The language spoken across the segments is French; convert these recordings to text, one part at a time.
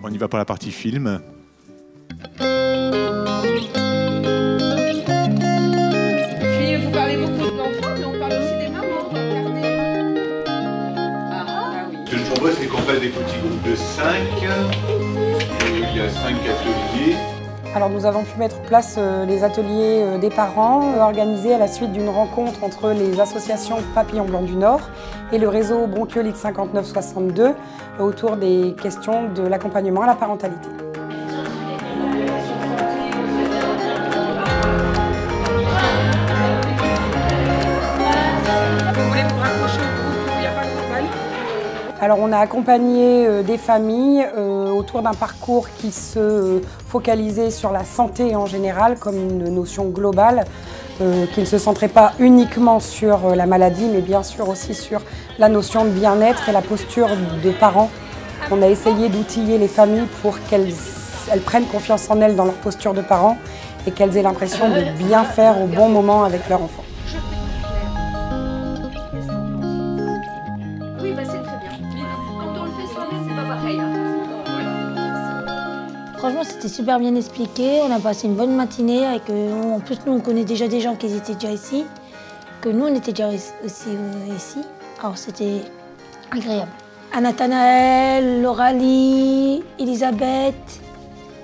On y va pour la partie film. Puis vous parlez beaucoup d'enfants, mais on parle aussi des mamans. Regardez. Ah oui. Ce que je propose, c'est qu'on fasse des petits groupes de 5. Il y a 5 ateliers. Alors nous avons pu mettre en place les ateliers des parents organisés à la suite d'une rencontre entre les associations Papillon Blanc du Nord et le réseau Bronchiolite 5962 autour des questions de l'accompagnement à la parentalité. Vous voulez vous raccrocher au groupe où il n'y a pas de problème ? Alors on a accompagné des familles autour d'un parcours qui se focalisait sur la santé en général comme une notion globale, qui ne se centrait pas uniquement sur la maladie mais bien sûr aussi sur la notion de bien-être et la posture des parents. On a essayé d'outiller les familles pour qu'elles prennent confiance en elles dans leur posture de parents et qu'elles aient l'impression de bien faire au bon moment avec leur enfant. Oui, bah c'est très bien. Quand on le fait soi-même, c'est pas pareil. Franchement, c'était super bien expliqué. On a passé une bonne matinée. En plus, nous, on connaît déjà des gens qui étaient déjà ici. Que nous, on était déjà aussi ici. Alors, c'était agréable. Nathanaël, Loralie, Elisabeth.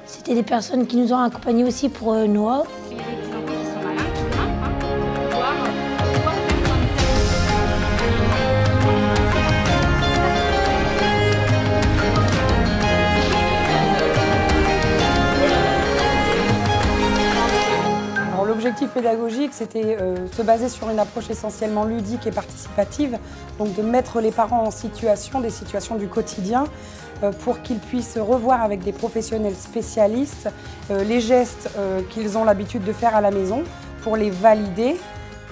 C'était des personnes qui nous ont accompagnés aussi pour Noah. L'objectif pédagogique, c'était se baser sur une approche essentiellement ludique et participative, donc de mettre les parents en situation, des situations du quotidien, pour qu'ils puissent revoir avec des professionnels spécialistes les gestes qu'ils ont l'habitude de faire à la maison, pour les valider,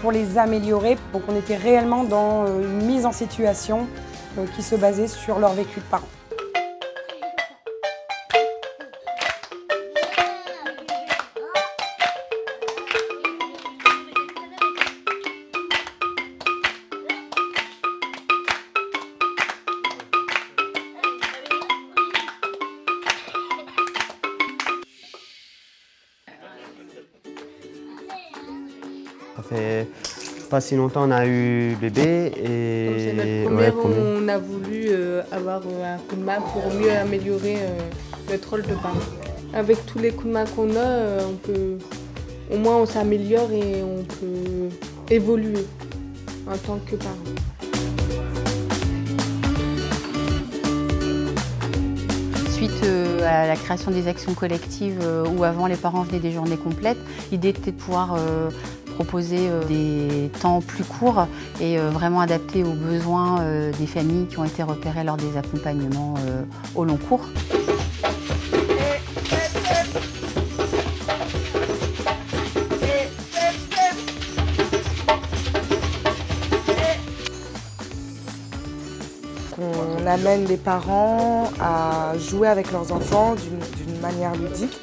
pour les améliorer. Donc on était réellement dans une mise en situation qui se basait sur leur vécu de parents. Ça fait pas si longtemps on a eu bébé et c'est notre première, on a voulu avoir un coup de main pour mieux améliorer notre rôle de parent. Avec tous les coups de main qu'on a, au moins on s'améliore et on peut évoluer en tant que parent. Suite à la création des actions collectives où avant les parents venaient des journées complètes, l'idée était de pouvoir proposer des temps plus courts et vraiment adaptés aux besoins des familles qui ont été repérées lors des accompagnements au long cours. On amène les parents à jouer avec leurs enfants d'une manière ludique,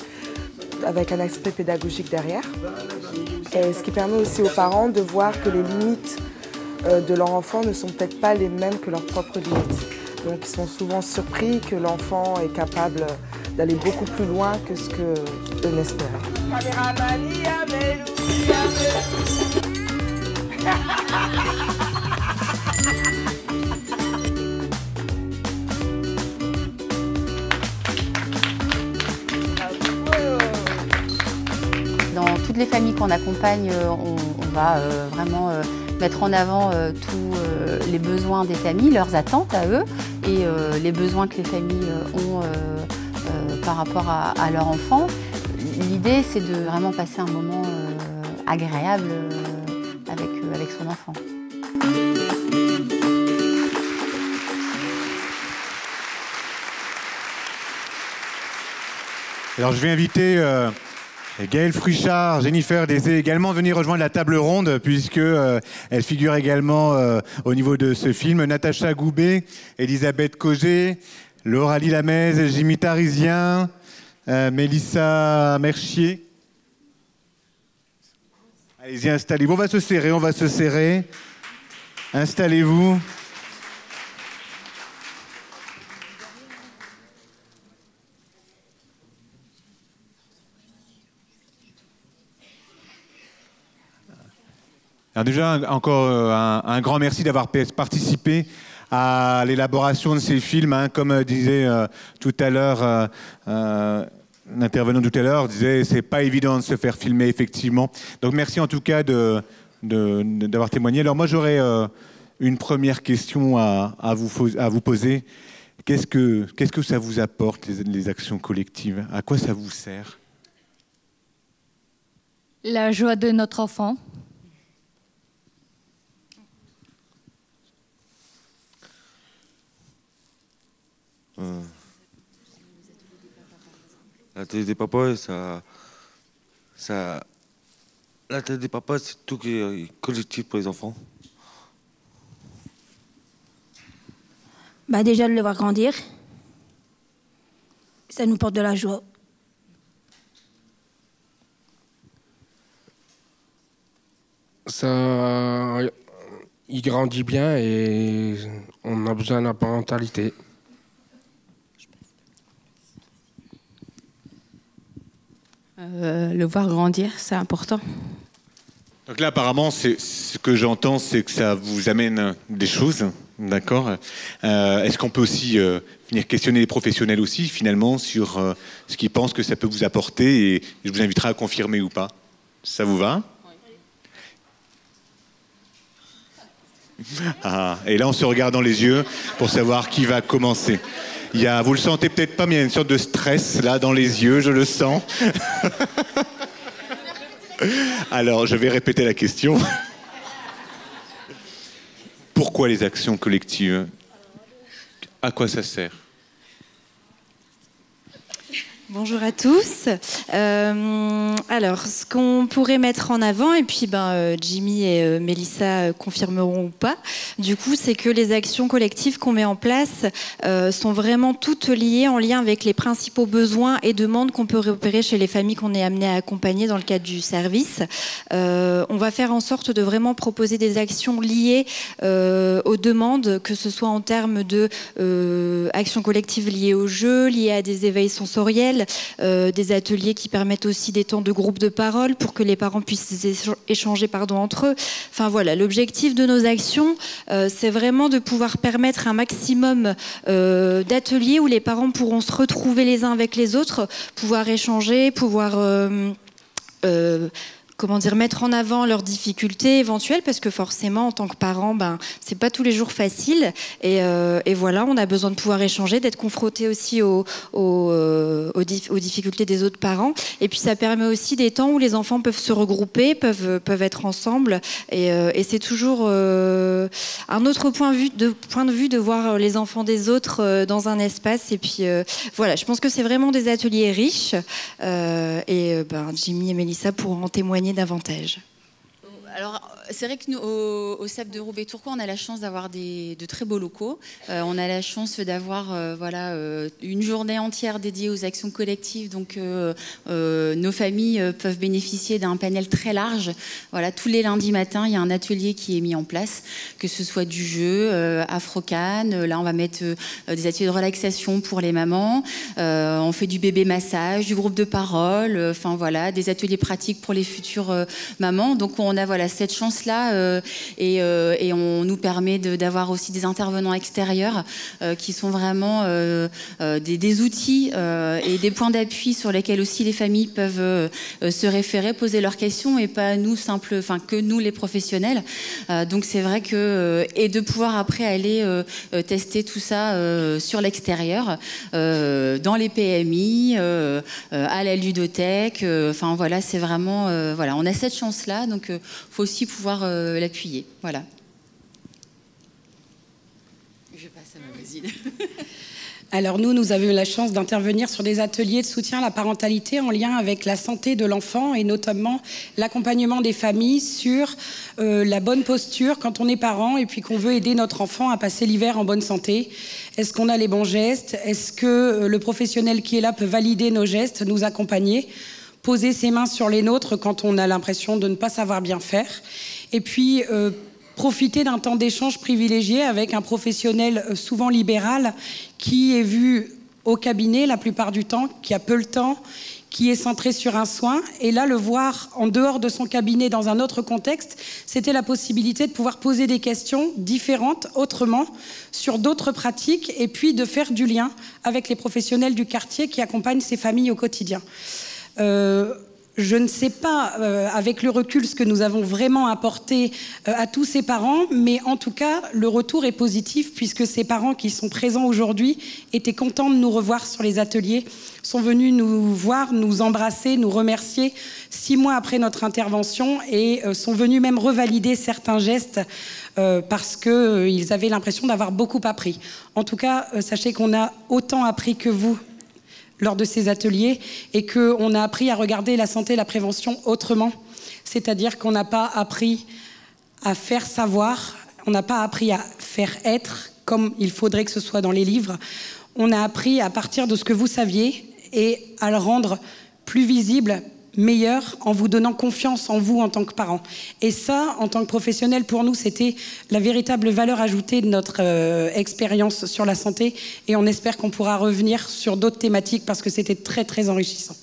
avec un aspect pédagogique derrière. Et ce qui permet aussi aux parents de voir que les limites de leur enfant ne sont peut-être pas les mêmes que leurs propres limites. Donc ils sont souvent surpris que l'enfant est capable d'aller beaucoup plus loin que ce qu'eux n'espéraient. Dans toutes les familles qu'on accompagne, on va vraiment mettre en avant tous les besoins des familles, leurs attentes à eux et les besoins que les familles ont par rapport à leur enfant. L'idée, c'est de vraiment passer un moment agréable avec son enfant. Alors je vais inviter Gaëlle Fruchard, Jennifer Desé également venir rejoindre la table ronde puisque elle figure également au niveau de ce film. Natacha Goubet, Elisabeth Cogé, Loralie Lamez, Jimmy Tarizien, Mélissa Mercier. Allez-y, installez-vous. On va se serrer. Installez-vous. Alors déjà, encore un grand merci d'avoir participé à l'élaboration de ces films. Hein. Comme disait tout à l'heure, l'intervenant tout à l'heure disait, c'est pas évident de se faire filmer, effectivement. Donc merci en tout cas d'avoir témoigné. Alors moi, j'aurais une première question à vous poser. Qu'est-ce que ça vous apporte, les actions collectives? À quoi ça vous sert? La joie de notre enfant. L'atelier des papas, l'atelier des papas, c'est tout qui est collectif pour les enfants. Bah déjà de le voir grandir, ça nous porte de la joie. Il grandit bien et on a besoin de la parentalité. Le voir grandir, c'est important. Donc là, apparemment, ce que j'entends, c'est que ça vous amène des choses, d'accord. Est-ce qu'on peut aussi venir questionner les professionnels aussi, finalement, sur ce qu'ils pensent que ça peut vous apporter, et je vous inviterai à confirmer ou pas. Ça vous va? Ah, et là, on se regarde dans les yeux pour savoir qui va commencer. Vous le sentez peut-être pas, mais il y a une sorte de stress là dans les yeux, je le sens. Alors, je vais répéter la question. Pourquoi les actions collectives? À quoi ça sert? Bonjour à tous. Alors, ce qu'on pourrait mettre en avant, et puis Jimmy et Mélissa confirmeront ou pas, du coup, c'est que les actions collectives qu'on met en place sont vraiment toutes liées en lien avec les principaux besoins et demandes qu'on peut repérer chez les familles qu'on est amené à accompagner dans le cadre du service. On va faire en sorte de vraiment proposer des actions liées aux demandes, que ce soit en termes de actions collectives liées au jeu, liées à des éveils sensoriels, des ateliers qui permettent aussi des temps de groupe de parole pour que les parents puissent échanger entre eux. Enfin voilà, l'objectif de nos actions, c'est vraiment de pouvoir permettre un maximum d'ateliers où les parents pourront se retrouver les uns avec les autres, pouvoir échanger, pouvoir mettre en avant leurs difficultés éventuelles, parce que forcément, en tant que parent, c'est pas tous les jours facile. Et voilà, on a besoin de pouvoir échanger, d'être confronté aussi aux difficultés des autres parents. Et puis, ça permet aussi des temps où les enfants peuvent se regrouper, peuvent être ensemble. Et c'est toujours un autre point de vue de voir les enfants des autres dans un espace. Et puis, voilà, je pense que c'est vraiment des ateliers riches. Jimmy et Mélissa pourront en témoigner davantage. Alors, c'est vrai que nous, au CEP de Roubaix-Tourcoing, on a la chance d'avoir de très beaux locaux. On a la chance d'avoir une journée entière dédiée aux actions collectives. Donc, nos familles peuvent bénéficier d'un panel très large. Voilà, tous les lundis matins, il y a un atelier qui est mis en place, que ce soit du jeu, Afro-Can. Là, on va mettre des ateliers de relaxation pour les mamans. On fait du bébé massage, du groupe de parole. Enfin, voilà, des ateliers pratiques pour les futures mamans. Donc, on a cette chance-là et on nous permet d'avoir aussi des intervenants extérieurs qui sont vraiment des outils et des points d'appui sur lesquels aussi les familles peuvent se référer, poser leurs questions, et pas nous que nous les professionnels. Donc c'est vrai que et de pouvoir après aller tester tout ça sur l'extérieur, dans les PMI, à la ludothèque. Enfin voilà, c'est vraiment on a cette chance-là, donc faut aussi pouvoir l'appuyer. Voilà. Je passe à ma voisine. Alors nous avons eu la chance d'intervenir sur des ateliers de soutien à la parentalité en lien avec la santé de l'enfant et notamment l'accompagnement des familles sur la bonne posture quand on est parent et puis qu'on veut aider notre enfant à passer l'hiver en bonne santé. Est-ce qu'on a les bons gestes? Est-ce que le professionnel qui est là peut valider nos gestes, nous accompagner, poser ses mains sur les nôtres quand on a l'impression de ne pas savoir bien faire? Et puis profiter d'un temps d'échange privilégié avec un professionnel souvent libéral qui est vu au cabinet la plupart du temps, qui a peu le temps, qui est centré sur un soin. Et là, le voir en dehors de son cabinet dans un autre contexte, c'était la possibilité de pouvoir poser des questions différentes, autrement, sur d'autres pratiques, et puis de faire du lien avec les professionnels du quartier qui accompagnent ces familles au quotidien. Je ne sais pas, avec le recul, ce que nous avons vraiment apporté à tous ces parents, mais en tout cas, le retour est positif, puisque ces parents qui sont présents aujourd'hui étaient contents de nous revoir sur les ateliers, sont venus nous voir, nous embrasser, nous remercier 6 mois après notre intervention, et sont venus même revalider certains gestes parce qu'ils avaient l'impression d'avoir beaucoup appris. En tout cas, sachez qu'on a autant appris que vous lors de ces ateliers, et qu'on a appris à regarder la santé et la prévention autrement. C'est-à-dire qu'on n'a pas appris à faire savoir, on n'a pas appris à faire être comme il faudrait que ce soit dans les livres. On a appris à partir de ce que vous saviez et à le rendre plus visible, meilleur, en vous donnant confiance en vous en tant que parent. Et ça, en tant que professionnel, pour nous, c'était la véritable valeur ajoutée de notre expérience sur la santé, et on espère qu'on pourra revenir sur d'autres thématiques parce que c'était très, très enrichissant.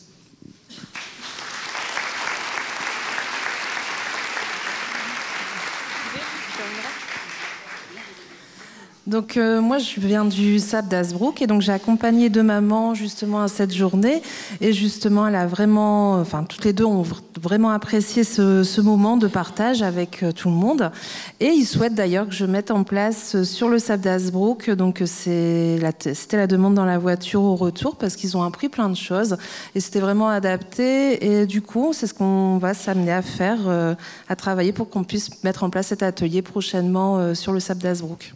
Donc moi je viens du SAP d'Hazebrouck, et donc j'ai accompagné 2 mamans justement à cette journée, et justement elle a vraiment, enfin toutes les deux ont vraiment apprécié ce moment de partage avec tout le monde, et ils souhaitent d'ailleurs que je mette en place sur le SAP d'Hazebrouck, donc c'était la demande dans la voiture au retour, parce qu'ils ont appris plein de choses et c'était vraiment adapté, et du coup c'est ce qu'on va s'amener à faire, à travailler pour qu'on puisse mettre en place cet atelier prochainement sur le SAP d'Hazebrouck.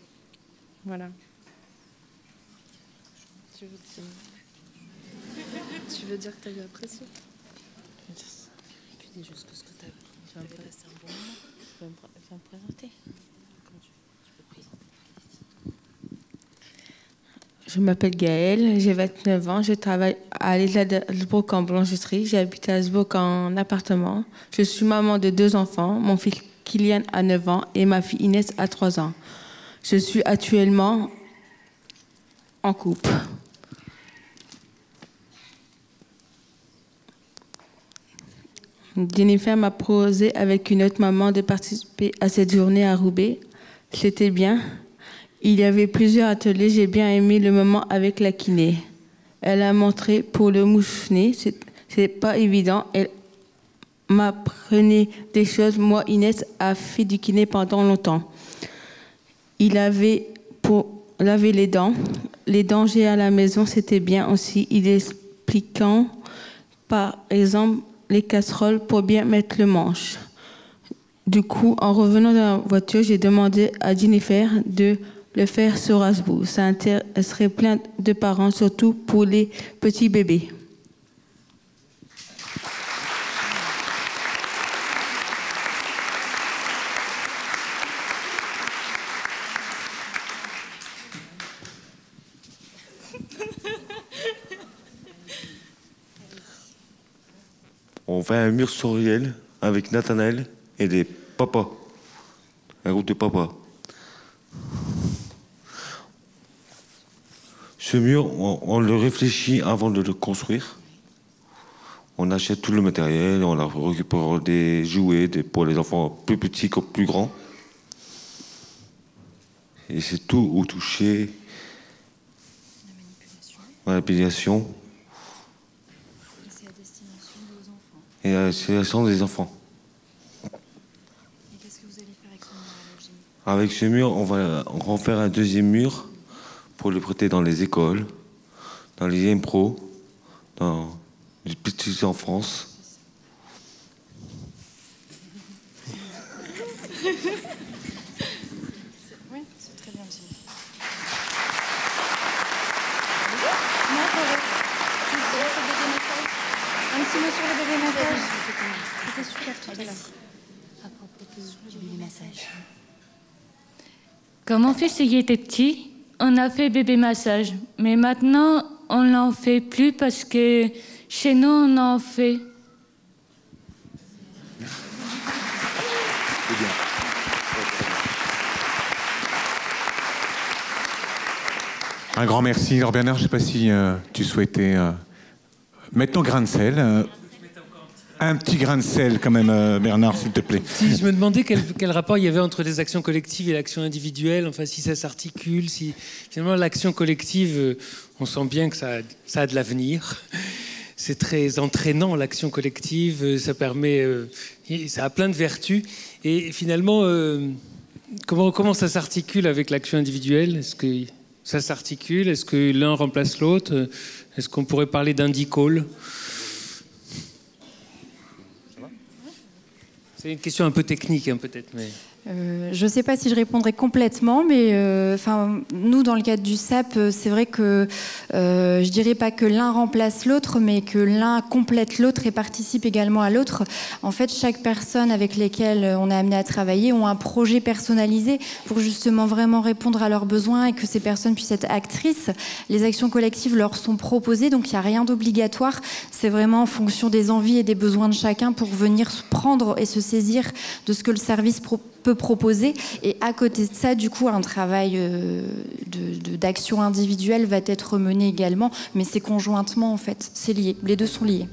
Voilà. Tu veux dire que tu as eu apprécié? Tu dis juste ce que tu as vu. Tu vas me rester un bon moment. Tu vas me présenter. Comment tu peux présenter? Je m'appelle Gaëlle, j'ai 29 ans, je travaille à l'État d'Hazebrouck en boulangerie, j'habite à Hazebrouck en appartement. Je suis maman de 2 enfants, mon fils Kylian a 9 ans et ma fille Inès a 3 ans. Je suis actuellement en couple. Jennifer m'a proposé avec une autre maman de participer à cette journée à Roubaix. C'était bien. Il y avait plusieurs ateliers. J'ai bien aimé le moment avec la kiné. Elle a montré pour le mouche-nez. C'est pas évident. Elle m'apprenait des choses. Moi, Inès a fait du kiné pendant longtemps. Il avait pour laver les dents j'ai à la maison, c'était bien aussi. Il expliquant, par exemple, les casseroles pour bien mettre le manche. Du coup, en revenant dans la voiture, j'ai demandé à Jennifer de le faire sur Hazebrouck. Ça intéresserait plein de parents, surtout pour les petits bébés. On fait un mur sensoriel avec Nathanaël et des papas. Un groupe de papas. Ce mur, on le réfléchit avant de le construire. On achète tout le matériel, on récupère des jouets pour les enfants plus petits comme plus grands. Et c'est tout au toucher. La manipulation. Et à destination des enfants. Et qu'est-ce que vous allez faire avec ce mur? Avec ce mur, on va refaire un 2e mur pour le prêter dans les écoles, dans les impros, dans les petites enfances. Oui, c'est très bien dit. Un petit mot sur le bébé massage. C'était super tout à l'heure. À propos du bébé massage. Quand mon fils y était petit, on a fait bébé massage. Mais maintenant, on n'en fait plus parce que chez nous, on en fait. Un grand merci. Laure Bernard, je ne sais pas si tu souhaitais Mettons grain de sel. Un petit grain de sel quand même, Bernard, s'il te plaît. Si je me demandais quel rapport il y avait entre les actions collectives et l'action individuelle, enfin si ça s'articule, si finalement l'action collective, on sent bien que ça a de l'avenir. C'est très entraînant l'action collective, ça permet, ça a plein de vertus. Et finalement, comment ça s'articule avec l'action individuelle? Est-ce que ça s'articule? Est-ce que l'un remplace l'autre? Est-ce qu'on pourrait parler d'indy-call? C'est une question un peu technique, hein, peut-être. Mais... je ne sais pas si je répondrai complètement, mais nous, dans le cadre du SAP, c'est vrai que je ne dirais pas que l'un remplace l'autre, mais que l'un complète l'autre et participe également à l'autre. En fait, chaque personne avec lesquelles on est amené à travailler ont un projet personnalisé pour justement vraiment répondre à leurs besoins et que ces personnes puissent être actrices. Les actions collectives leur sont proposées, donc il n'y a rien d'obligatoire. C'est vraiment en fonction des envies et des besoins de chacun pour venir prendre et se saisir de ce que le service peut proposer. Et à côté de ça, du coup, un travail d'action individuelle va être mené également, mais c'est conjointement, en fait. C'est lié. Les deux sont liés.